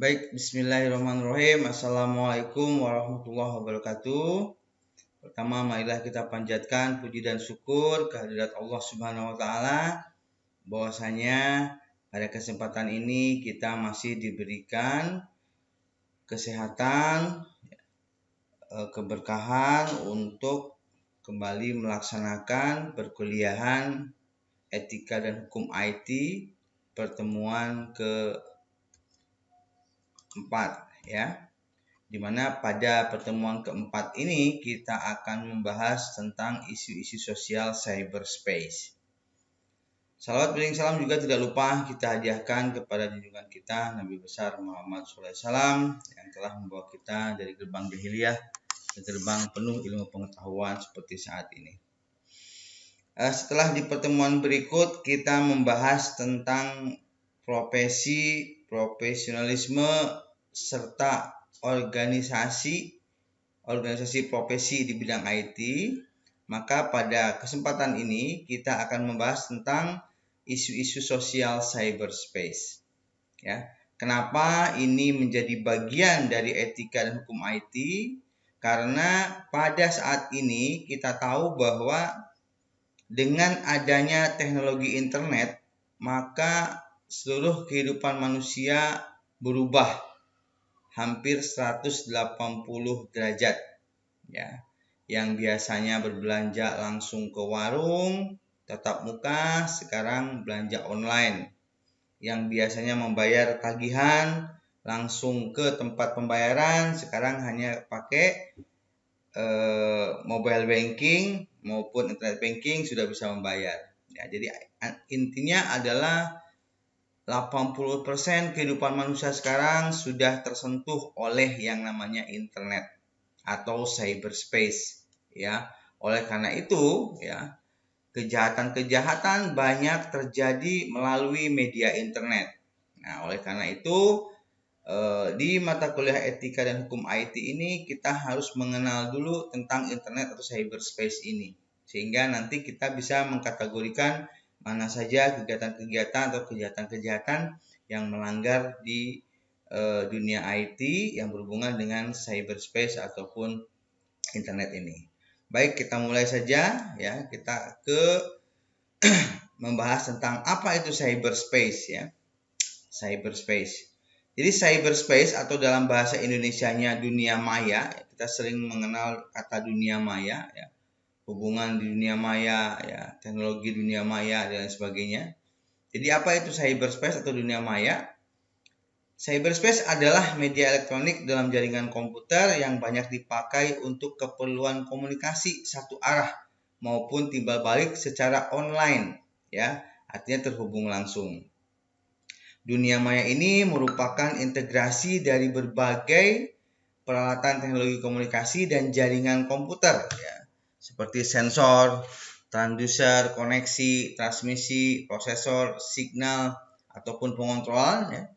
Baik, bismillahirrahmanirrahim. Assalamualaikum warahmatullahi wabarakatuh. Pertama, marilah kita panjatkan puji dan syukur kehadirat Allah Subhanahu wa taala bahwasanya pada kesempatan ini kita masih diberikan kesehatan, keberkahan untuk kembali melaksanakan perkuliahan etika dan hukum IT pertemuan keempat ya. Dimana pada pertemuan keempat ini kita akan membahas tentang isu-isu sosial cyberspace. Salawat beriring salam juga tidak lupa kita hadiahkan kepada junjungan kita Nabi besar Muhammad SAW yang telah membawa kita dari gerbang jahiliyah ke gerbang penuh ilmu pengetahuan seperti saat ini. Setelah di pertemuan berikut kita membahas tentang profesi, profesionalisme serta organisasi profesi di bidang IT, maka pada kesempatan ini kita akan membahas tentang isu-isu sosial cyberspace. Ya, kenapa ini menjadi bagian dari etika dan hukum IT? Karena pada saat ini kita tahu bahwa dengan adanya teknologi internet, maka seluruh kehidupan manusia berubah hampir 180 derajat ya. Yang biasanya berbelanja langsung ke warung tatap muka sekarang belanja online. Yang biasanya membayar tagihan langsung ke tempat pembayaran sekarang hanya pakai mobile banking maupun internet banking sudah bisa membayar. Ya, jadi intinya adalah 80% kehidupan manusia sekarang sudah tersentuh oleh yang namanya internet atau cyberspace ya. Oleh karena itu ya, kejahatan-kejahatan banyak terjadi melalui media internet. Nah, oleh karena itu di mata kuliah etika dan hukum IT ini kita harus mengenal dulu tentang internet atau cyberspace ini sehingga nanti kita bisa mengkategorikan mana saja kegiatan-kegiatan atau kejahatan-kejahatan yang melanggar di dunia IT yang berhubungan dengan cyberspace ataupun internet ini. Baik, kita mulai saja ya. Kita membahas tentang apa itu cyberspace ya. Cyberspace. Jadi cyberspace atau dalam bahasa Indonesianya dunia maya, kita sering mengenal kata dunia maya ya. Hubungan di dunia maya ya, teknologi dunia maya dan sebagainya. Jadi apa itu cyberspace atau dunia maya? Cyberspace adalah media elektronik dalam jaringan komputer yang banyak dipakai untuk keperluan komunikasi satu arah maupun timbal balik secara online ya, artinya terhubung langsung. Dunia maya ini merupakan integrasi dari berbagai peralatan teknologi komunikasi dan jaringan komputer ya, seperti sensor, transducer, koneksi, transmisi, prosesor, signal ataupun pengontrol ya,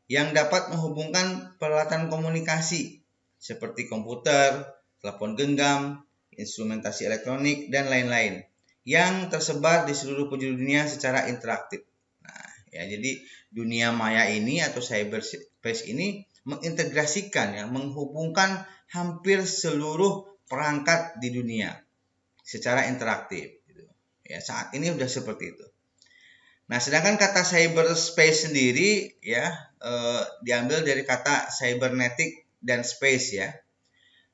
yang dapat menghubungkan peralatan komunikasi seperti komputer, telepon genggam, instrumentasi elektronik dan lain-lain yang tersebar di seluruh penjuru dunia secara interaktif. Nah, ya jadi dunia maya ini atau cyberspace ini mengintegrasikan ya, menghubungkan hampir seluruh perangkat di dunia secara interaktif gitu. Ya, saat ini sudah seperti itu. Nah, sedangkan kata cyberspace sendiri ya diambil dari kata cybernetic dan space ya.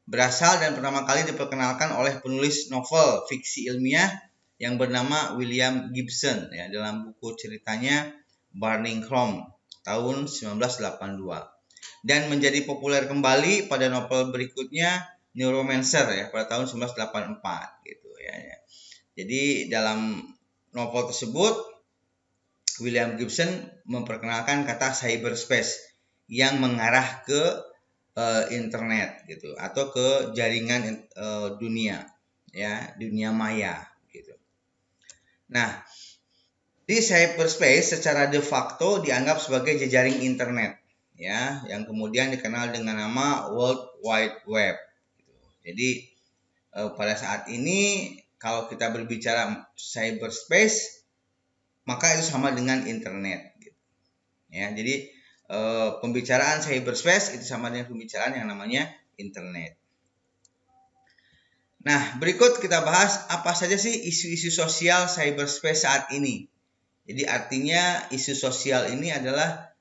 Berasal dan pertama kali diperkenalkan oleh penulis novel fiksi ilmiah yang bernama William Gibson ya dalam buku ceritanya Burning Chrome tahun 1982 dan menjadi populer kembali pada novel berikutnya Neuromancer ya pada tahun 1984 gitu ya. Jadi dalam novel tersebut William Gibson memperkenalkan kata cyberspace yang mengarah ke internet gitu atau ke jaringan dunia ya, dunia maya gitu. Nah, di cyberspace secara de facto dianggap sebagai jejaring internet ya, yang kemudian dikenal dengan nama World Wide Web gitu. Jadi pada saat ini kalau kita berbicara cyberspace maka itu sama dengan internet gitu. Ya, jadi pembicaraan cyberspace itu sama dengan pembicaraan yang namanya internet. Nah, berikut kita bahas apa saja sih isu-isu sosial cyberspace saat ini. Jadi artinya isu sosial ini adalah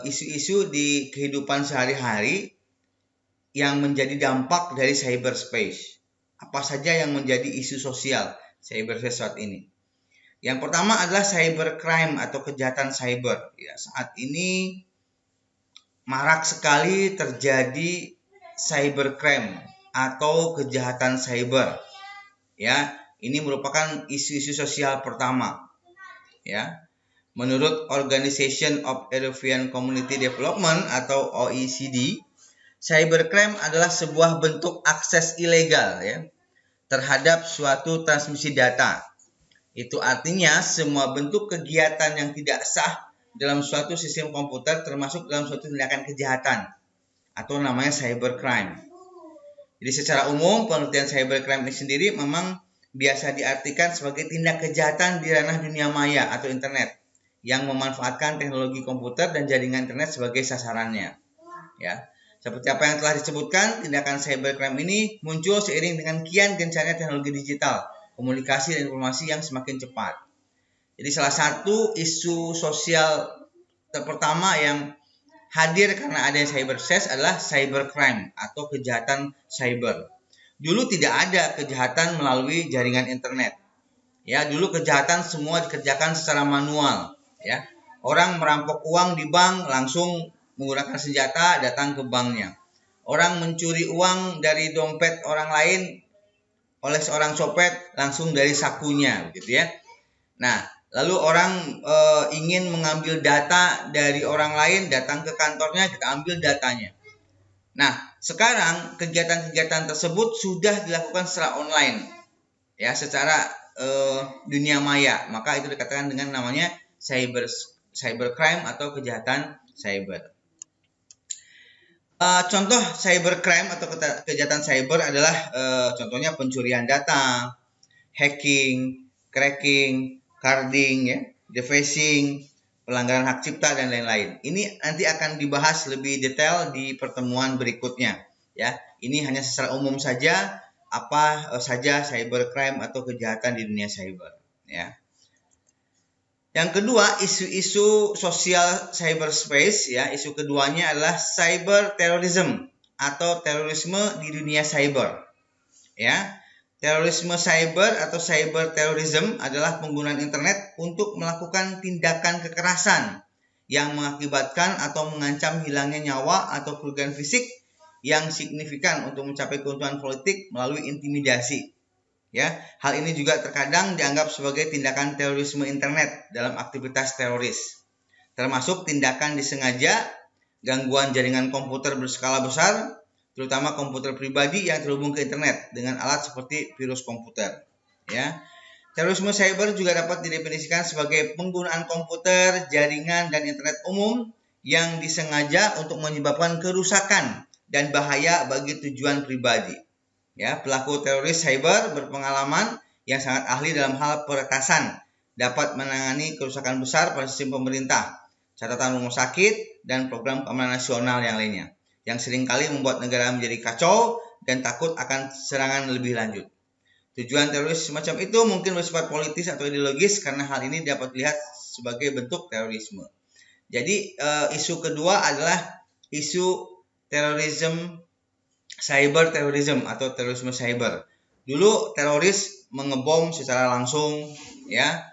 isu-isu di kehidupan sehari-hari yang menjadi dampak dari cyberspace. Apa saja yang menjadi isu sosial cyberspace saat ini? Yang pertama adalah cybercrime atau kejahatan cyber. Ya, saat ini marak sekali terjadi cybercrime atau kejahatan cyber. Ya, ini merupakan isu-isu sosial pertama. Ya. Menurut Organization of European Community Development atau OECD, cybercrime adalah sebuah bentuk akses ilegal ya terhadap suatu transmisi data. Itu artinya semua bentuk kegiatan yang tidak sah dalam suatu sistem komputer termasuk dalam suatu tindakan kejahatan atau namanya cybercrime. Jadi secara umum pengertian cybercrime ini sendiri memang biasa diartikan sebagai tindak kejahatan di ranah dunia maya atau internet yang memanfaatkan teknologi komputer dan jaringan internet sebagai sasarannya. Ya, seperti apa yang telah disebutkan, tindakan cybercrime ini muncul seiring dengan kian gencarnya teknologi digital, komunikasi dan informasi yang semakin cepat. Jadi salah satu isu sosial pertama yang hadir karena adanya cyberspace adalah cybercrime atau kejahatan cyber. Dulu tidak ada kejahatan melalui jaringan internet. Ya, dulu kejahatan semua dikerjakan secara manual, ya. Orang merampok uang di bank langsung menggunakan senjata datang ke banknya. Orang mencuri uang dari dompet orang lain oleh seorang copet langsung dari sakunya, gitu ya. Nah, lalu orang ingin mengambil data dari orang lain, datang ke kantornya, kita ambil datanya. Nah, sekarang kegiatan-kegiatan tersebut sudah dilakukan secara online, ya, secara dunia maya. Maka itu dikatakan dengan namanya cybercrime atau kejahatan cyber. Contoh cybercrime atau kejahatan cyber adalah contohnya pencurian data, hacking, cracking, carding, ya, defacing, pelanggaran hak cipta dan lain-lain. Ini nanti akan dibahas lebih detail di pertemuan berikutnya. Ya, ini hanya secara umum saja apa saja cybercrime atau kejahatan di dunia cyber. Ya. Yang kedua, isu-isu sosial cyberspace. Ya, isu keduanya adalah cyber terrorism atau terorisme di dunia cyber. Ya. Terorisme cyber atau cyber terrorism adalah penggunaan internet untuk melakukan tindakan kekerasan yang mengakibatkan atau mengancam hilangnya nyawa atau kerugian fisik yang signifikan untuk mencapai keuntungan politik melalui intimidasi. Ya, hal ini juga terkadang dianggap sebagai tindakan terorisme internet dalam aktivitas teroris, termasuk tindakan disengaja, gangguan jaringan komputer berskala besar, terutama komputer pribadi yang terhubung ke internet dengan alat seperti virus komputer. Ya, terorisme cyber juga dapat didefinisikan sebagai penggunaan komputer, jaringan, dan internet umum yang disengaja untuk menyebabkan kerusakan dan bahaya bagi tujuan pribadi. Ya, pelaku teroris cyber berpengalaman yang sangat ahli dalam hal peretasan, dapat menangani kerusakan besar pada sistem pemerintah, catatan rumah sakit, dan program keamanan nasional yang lainnya, yang seringkali membuat negara menjadi kacau dan takut akan serangan lebih lanjut. Tujuan teroris semacam itu mungkin bersifat politis atau ideologis karena hal ini dapat dilihat sebagai bentuk terorisme. Jadi isu kedua adalah isu terorisme cyber terrorism atau terorisme cyber. Dulu teroris mengebom secara langsung, ya,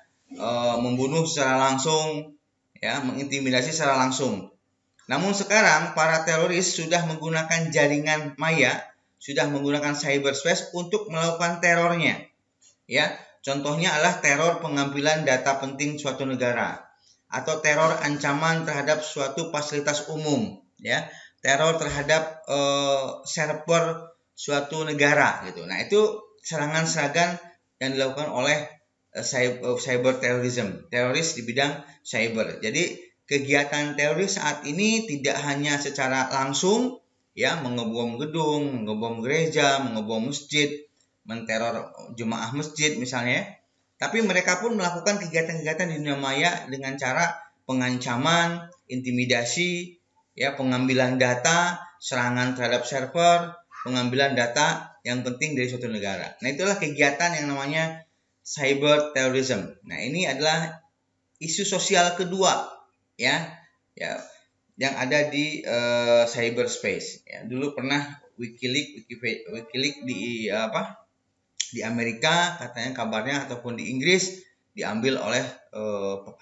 membunuh secara langsung, ya, mengintimidasi secara langsung. Namun sekarang para teroris sudah menggunakan jaringan maya, sudah menggunakan cyberspace untuk melakukan terornya. Ya, contohnya adalah teror pengambilan data penting suatu negara atau teror ancaman terhadap suatu fasilitas umum, ya. Teror terhadap server suatu negara gitu. Nah, itu serangan-serangan yang dilakukan oleh cyber terrorism, teroris di bidang cyber. Jadi kegiatan teroris saat ini tidak hanya secara langsung, ya, mengebom gedung, mengebom gereja, mengebom masjid, menteror jemaah masjid misalnya, tapi mereka pun melakukan kegiatan-kegiatan di dunia maya dengan cara pengancaman, intimidasi, ya, pengambilan data, serangan terhadap server, pengambilan data yang penting dari suatu negara. Nah, itulah kegiatan yang namanya cyber terrorism. Nah, ini adalah isu sosial kedua, ya, yang ada di cyberspace. Ya, dulu pernah Wikileaks di Amerika katanya kabarnya, ataupun di Inggris diambil oleh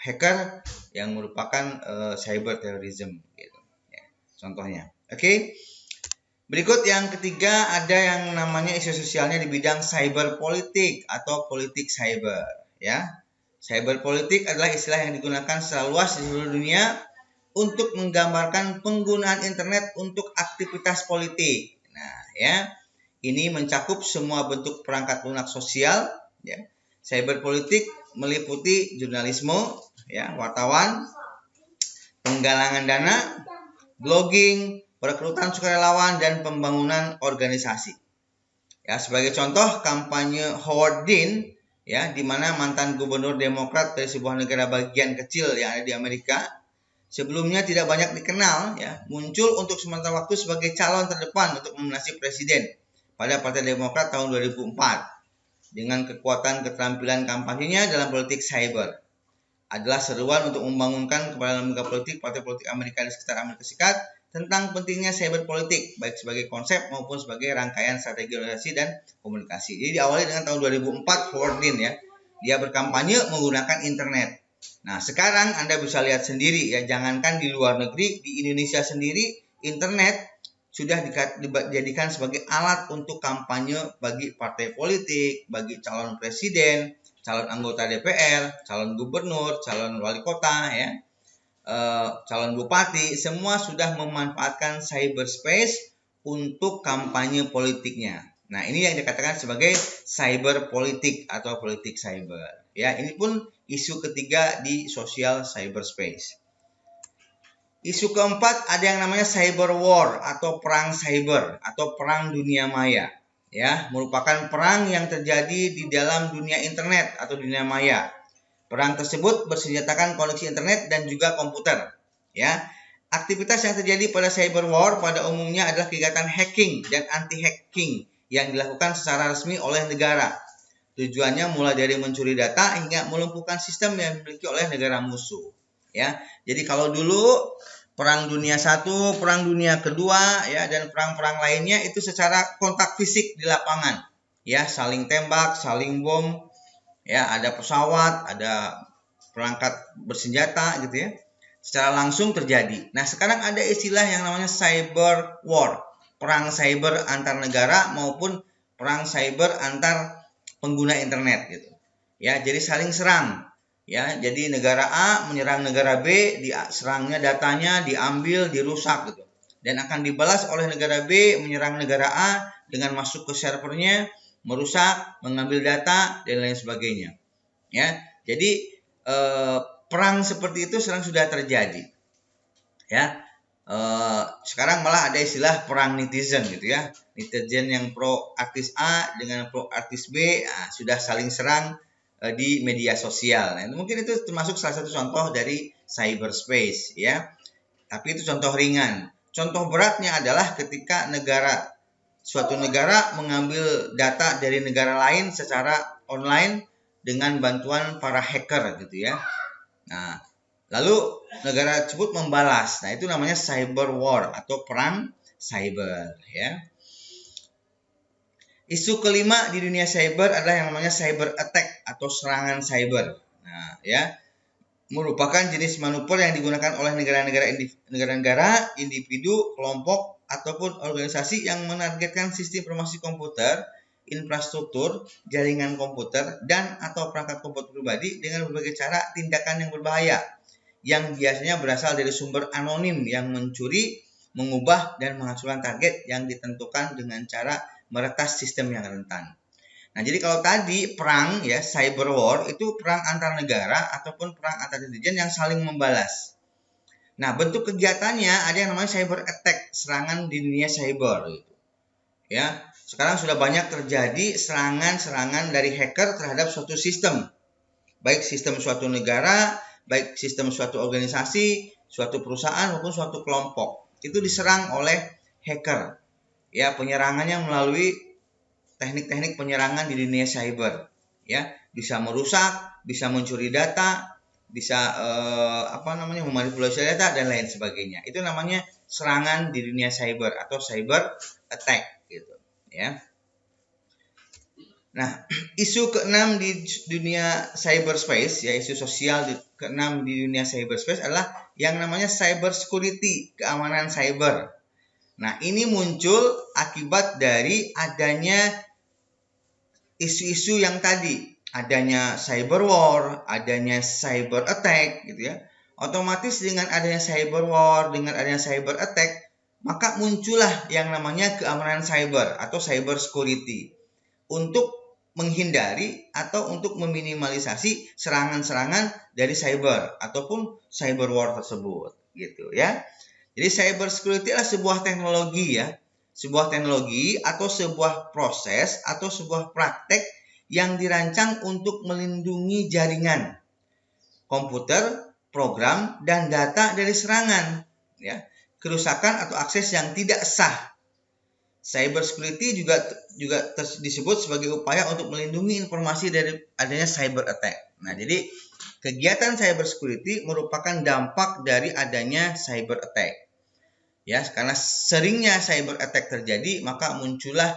hacker yang merupakan cyber terrorism, gitu. Ya, contohnya. Oke. Berikut yang ketiga, ada yang namanya isu sosialnya di bidang cyber politik atau politik cyber. Ya, cyber politik adalah istilah yang digunakan secara luas di seluruh dunia untuk menggambarkan penggunaan internet untuk aktivitas politik. Nah, ya, ini mencakup semua bentuk perangkat lunak sosial. Ya. Cyber politik meliputi jurnalisme, ya, wartawan, penggalangan dana, blogging, perekrutan sukarelawan, dan pembangunan organisasi. Ya, sebagai contoh, kampanye Howard Dean, ya, di mana mantan gubernur Demokrat dari sebuah negara bagian kecil yang ada di Amerika, sebelumnya tidak banyak dikenal, ya, muncul untuk sementara waktu sebagai calon terdepan untuk nominasi presiden pada Partai Demokrat tahun 2004 dengan kekuatan keterampilan kampanyenya dalam politik cyber. Adalah seruan untuk membangunkan kepada lembaga politik, partai politik Amerika di sekitar Amerika Serikat tentang pentingnya cyber politik, baik sebagai konsep maupun sebagai rangkaian strategi organisasi dan komunikasi. Jadi diawali dengan tahun 2004, Howard Dean, ya, dia berkampanye menggunakan internet. Nah, sekarang Anda bisa lihat sendiri, ya, jangankan di luar negeri, di Indonesia sendiri internet sudah dijadikan sebagai alat untuk kampanye bagi partai politik, bagi calon presiden, calon anggota DPR, calon gubernur, calon wali kota, ya, calon bupati, semua sudah memanfaatkan cyberspace untuk kampanye politiknya. Nah, ini yang dikatakan sebagai cyber politik atau politik cyber. Ya, ini pun isu ketiga di sosial cyberspace. Isu keempat, ada yang namanya cyber war atau perang cyber atau perang dunia maya. Ya, merupakan perang yang terjadi di dalam dunia internet atau dunia maya. Perang tersebut bersenjatakan koneksi internet dan juga komputer. Ya, aktivitas yang terjadi pada cyber war pada umumnya adalah kegiatan hacking dan anti-hacking yang dilakukan secara resmi oleh negara. Tujuannya mulai dari mencuri data hingga melumpuhkan sistem yang dimiliki oleh negara musuh. Ya, jadi kalau dulu Perang Dunia I, Perang Dunia Kedua, ya, dan perang-perang lainnya itu secara kontak fisik di lapangan, ya, saling tembak, saling bom, ya, ada pesawat, ada perangkat bersenjata, gitu, ya, secara langsung terjadi. Nah, sekarang ada istilah yang namanya cyber war, perang cyber antar negara maupun perang cyber antar pengguna internet, gitu, ya, jadi saling serang, ya, jadi negara A menyerang negara B, serangnya datanya diambil, dirusak, gitu, dan akan dibalas oleh negara B menyerang negara A dengan masuk ke servernya, merusak, mengambil data, dan lain sebagainya, ya. Jadi perang seperti itu sekarang sudah terjadi, ya. Sekarang malah ada istilah perang netizen, gitu, ya. Netizen yang pro artis A dengan pro artis B, sudah saling serang di media sosial. Nah, mungkin itu termasuk salah satu contoh dari cyberspace, ya. Tapi itu contoh ringan. Contoh beratnya adalah ketika suatu negara mengambil data dari negara lain secara online dengan bantuan para hacker, gitu, ya. Nah, lalu negara tersebut membalas. Nah, itu namanya cyber war atau perang cyber, ya. Isu kelima di dunia cyber adalah yang namanya cyber attack atau serangan cyber. Nah, ya, merupakan jenis manuver yang digunakan oleh negara-negara, individu, kelompok, ataupun organisasi yang menargetkan sistem informasi komputer, infrastruktur, jaringan komputer, dan atau perangkat komputer pribadi dengan berbagai cara tindakan yang berbahaya, yang biasanya berasal dari sumber anonim yang mencuri, mengubah, dan menghancurkan target yang ditentukan dengan cara meretas sistem yang rentan. Nah, jadi kalau tadi perang, ya, cyber war itu perang antar negara ataupun perang antar netizen yang saling membalas. Nah, bentuk kegiatannya ada yang namanya cyber attack, serangan di dunia cyber, gitu, ya. Sekarang sudah banyak terjadi serangan-serangan dari hacker terhadap suatu sistem, baik sistem suatu negara, baik sistem suatu organisasi, suatu perusahaan maupun suatu kelompok itu diserang oleh hacker. Ya, penyerangannya melalui teknik-teknik penyerangan di dunia cyber. Ya, bisa merusak, bisa mencuri data, bisa memanipulasi data dan lain sebagainya. Itu namanya serangan di dunia cyber atau cyber attack gitu, ya. Nah, isu keenam di dunia cyberspace, ya isu sosial keenam di dunia cyberspace adalah yang namanya cyber security, keamanan cyber. Nah, ini muncul akibat dari adanya isu-isu yang tadi, adanya cyber war, adanya cyber attack, gitu ya. Otomatis dengan adanya cyber war, dengan adanya cyber attack, maka muncullah yang namanya keamanan cyber atau cyber security untuk menghindari atau untuk meminimalisasi serangan-serangan dari cyber ataupun cyber war tersebut, gitu ya. Jadi cyber security adalah sebuah teknologi ya, sebuah teknologi atau sebuah proses atau sebuah praktek yang dirancang untuk melindungi jaringan, komputer, program, dan data dari serangan, ya, kerusakan atau akses yang tidak sah. Cyber security juga disebut sebagai upaya untuk melindungi informasi dari adanya cyber attack. Nah, jadi kegiatan cyber security merupakan dampak dari adanya cyber attack. Ya, karena seringnya cyber attack terjadi, maka muncullah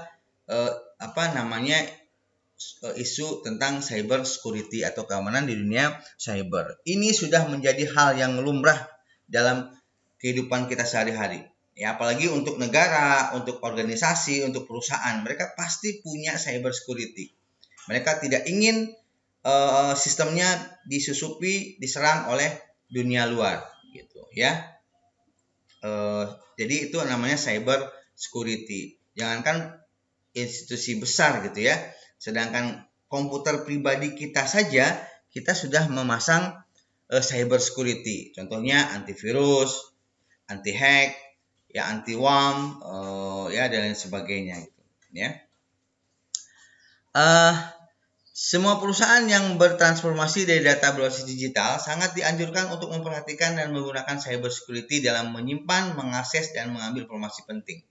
isu tentang cyber security atau keamanan di dunia cyber. Ini sudah menjadi hal yang lumrah dalam kehidupan kita sehari-hari. Ya, apalagi untuk negara, untuk organisasi, untuk perusahaan, mereka pasti punya cyber security. Mereka tidak ingin sistemnya disusupi, diserang oleh dunia luar, gitu ya. Jadi itu namanya cyber security. Jangankan institusi besar gitu ya, sedangkan komputer pribadi kita saja kita sudah memasang cyber security. Contohnya antivirus, anti hack, ya anti worm, ya dan lain sebagainya gitu, ya. Semua perusahaan yang bertransformasi dari data berbasis digital sangat dianjurkan untuk memperhatikan dan menggunakan cyber security dalam menyimpan, mengakses, dan mengambil informasi penting.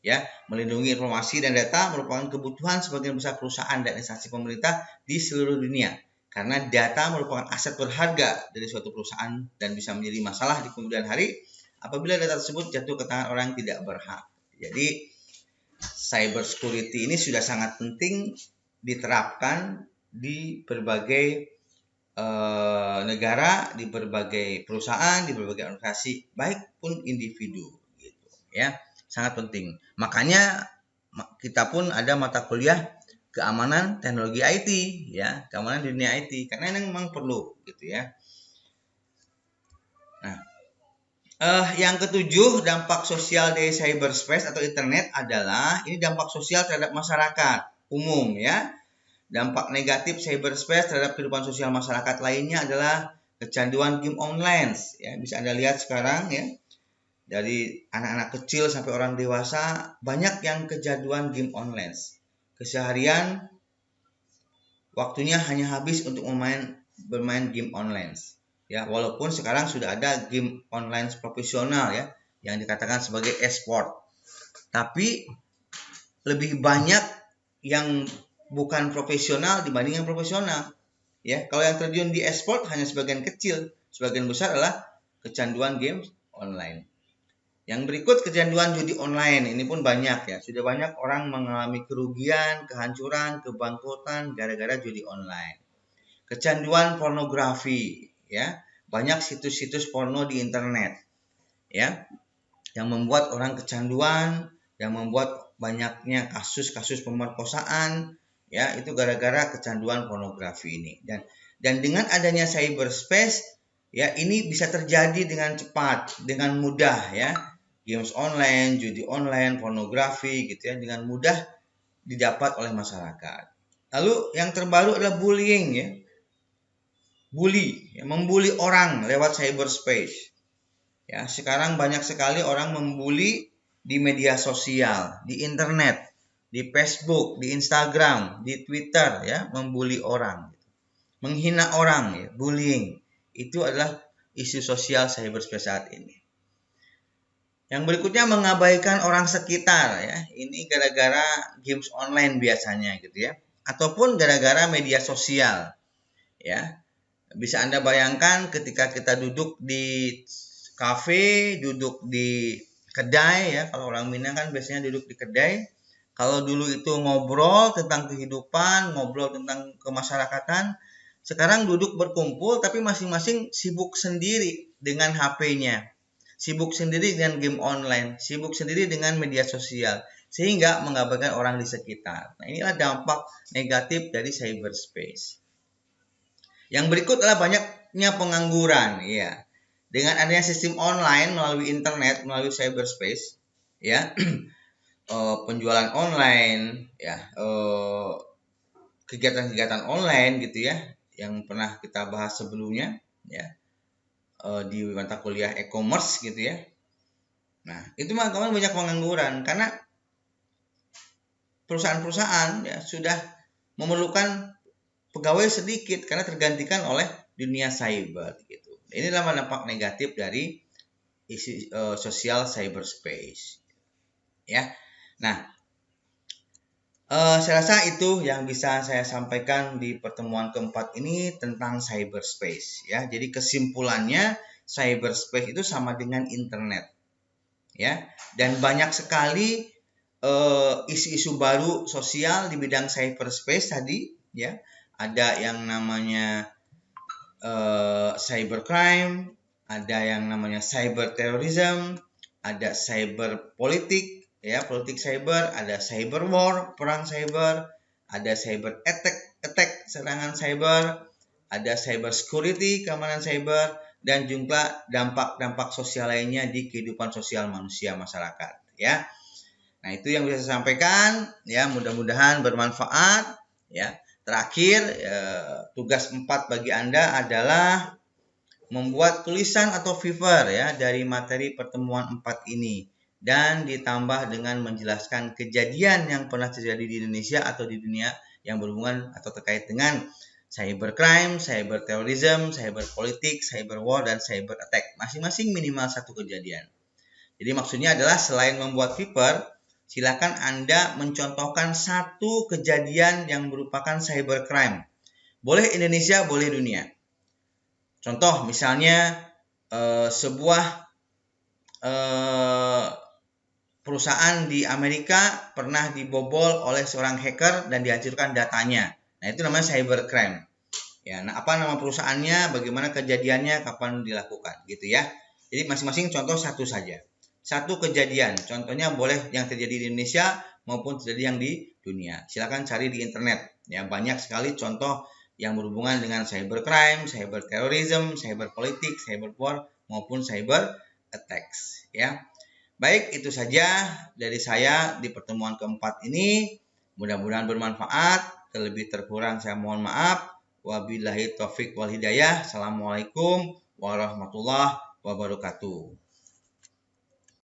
Ya, melindungi informasi dan data merupakan kebutuhan sebagian besar perusahaan dan instansi pemerintah di seluruh dunia. Karena data merupakan aset berharga dari suatu perusahaan dan bisa menjadi masalah di kemudian hari apabila data tersebut jatuh ke tangan orang yang tidak berhak. Jadi, cyber security ini sudah sangat penting diterapkan di berbagai negara, di berbagai perusahaan, di berbagai organisasi, baik pun individu, gitu ya, sangat penting. Makanya kita pun ada mata kuliah keamanan teknologi IT, ya, keamanan dunia IT, karena ini memang perlu, gitu ya. Nah, yang ketujuh, dampak sosial dari cyberspace atau internet adalah ini dampak sosial terhadap masyarakat umum ya. Dampak negatif cyberspace terhadap kehidupan sosial masyarakat lainnya adalah kecanduan game online ya. Bisa Anda lihat sekarang ya. Dari anak-anak kecil sampai orang dewasa banyak yang kecanduan game online. Keseharian waktunya hanya habis untuk bermain game online. Ya, walaupun sekarang sudah ada game online profesional ya yang dikatakan sebagai e-sport. Tapi lebih banyak yang bukan profesional dibanding yang profesional. Ya, kalau yang terjun di e-sport hanya sebagian kecil, sebagian besar adalah kecanduan game online. Yang berikut kecanduan judi online, ini pun banyak ya. Sudah banyak orang mengalami kerugian, kehancuran, kebangkrutan gara-gara judi online. Kecanduan pornografi, ya. Banyak situs-situs porno di internet, ya, yang membuat orang kecanduan, yang membuat banyaknya kasus-kasus pemerkosaan, ya, itu gara-gara kecanduan pornografi ini. Dan dengan adanya cyberspace, ya, ini bisa terjadi dengan cepat, dengan mudah, ya. Games online, judi online, pornografi, gitu ya, dengan mudah didapat oleh masyarakat. Lalu yang terbaru adalah bullying, ya. Bully, ya, membuli orang lewat cyberspace. Ya, sekarang banyak sekali orang membuli di media sosial, di internet, di Facebook, di Instagram, di Twitter, ya, membuli orang, menghina orang, ya, bullying. Itu adalah isu sosial cyberspace saat ini. Yang berikutnya mengabaikan orang sekitar ya. Ini gara-gara games online biasanya gitu ya. Ataupun gara-gara media sosial ya. Bisa Anda bayangkan ketika kita duduk di kafe, duduk di kedai ya. Kalau orang Minang kan biasanya duduk di kedai. Kalau dulu itu ngobrol tentang kehidupan, ngobrol tentang kemasyarakatan, sekarang duduk berkumpul tapi masing-masing sibuk sendiri dengan HP-nya. Sibuk sendiri dengan game online, sibuk sendiri dengan media sosial, sehingga mengabaikan orang di sekitar. Nah, inilah dampak negatif dari cyberspace. Yang berikut adalah banyaknya pengangguran, ya. Dengan adanya sistem online melalui internet, melalui cyberspace, ya, penjualan online, ya, kegiatan-kegiatan online gitu ya, yang pernah kita bahas sebelumnya, ya, di mata kuliah e-commerce gitu ya. Nah, itu mah banyak pengangguran karena perusahaan-perusahaan ya sudah memerlukan pegawai sedikit karena tergantikan oleh dunia cyber gitu. Inilah dampak negatif dari isu sosial cyberspace. Ya. Nah, saya rasa itu yang bisa saya sampaikan di pertemuan keempat ini tentang cyberspace ya. Jadi kesimpulannya cyberspace itu sama dengan internet. Ya. Dan banyak sekali isu-isu baru sosial di bidang cyberspace tadi ya. Ada yang namanya cybercrime, ada yang namanya cyber terrorism, ada cyber politik, ya politik cyber, ada cyber war, perang cyber, ada cyber attack, serangan cyber, ada cyber security, keamanan cyber, dan juga dampak-dampak sosial lainnya di kehidupan sosial manusia masyarakat. Ya, nah itu yang bisa saya sampaikan. Ya, mudah-mudahan bermanfaat. Ya. Terakhir, tugas 4 bagi Anda adalah membuat tulisan atau paper ya dari materi pertemuan 4 ini dan ditambah dengan menjelaskan kejadian yang pernah terjadi di Indonesia atau di dunia yang berhubungan atau terkait dengan cybercrime, cyber terrorism, cyber politik, cyber war, dan cyber attack. Masing-masing minimal satu kejadian. Jadi maksudnya adalah selain membuat paper, silakan Anda mencontohkan satu kejadian yang merupakan cybercrime. Boleh Indonesia, boleh dunia. Contoh misalnya sebuah perusahaan di Amerika pernah dibobol oleh seorang hacker dan dihancurkan datanya. Nah, itu namanya cybercrime. Ya, nah apa nama perusahaannya, bagaimana kejadiannya, kapan dilakukan gitu ya. Jadi masing-masing contoh satu saja. Satu kejadian, contohnya boleh yang terjadi di Indonesia maupun terjadi yang di dunia. Silakan cari di internet. Ya, banyak sekali contoh yang berhubungan dengan cybercrime, cyber terrorism, cyber politik, cyber war maupun cyber attacks. Ya, baik itu saja dari saya di pertemuan keempat ini. Mudah-mudahan bermanfaat. Terlebih terkurang saya mohon maaf. Wabillahi taufik wal hidayah. Assalamualaikum warahmatullahi wabarakatuh.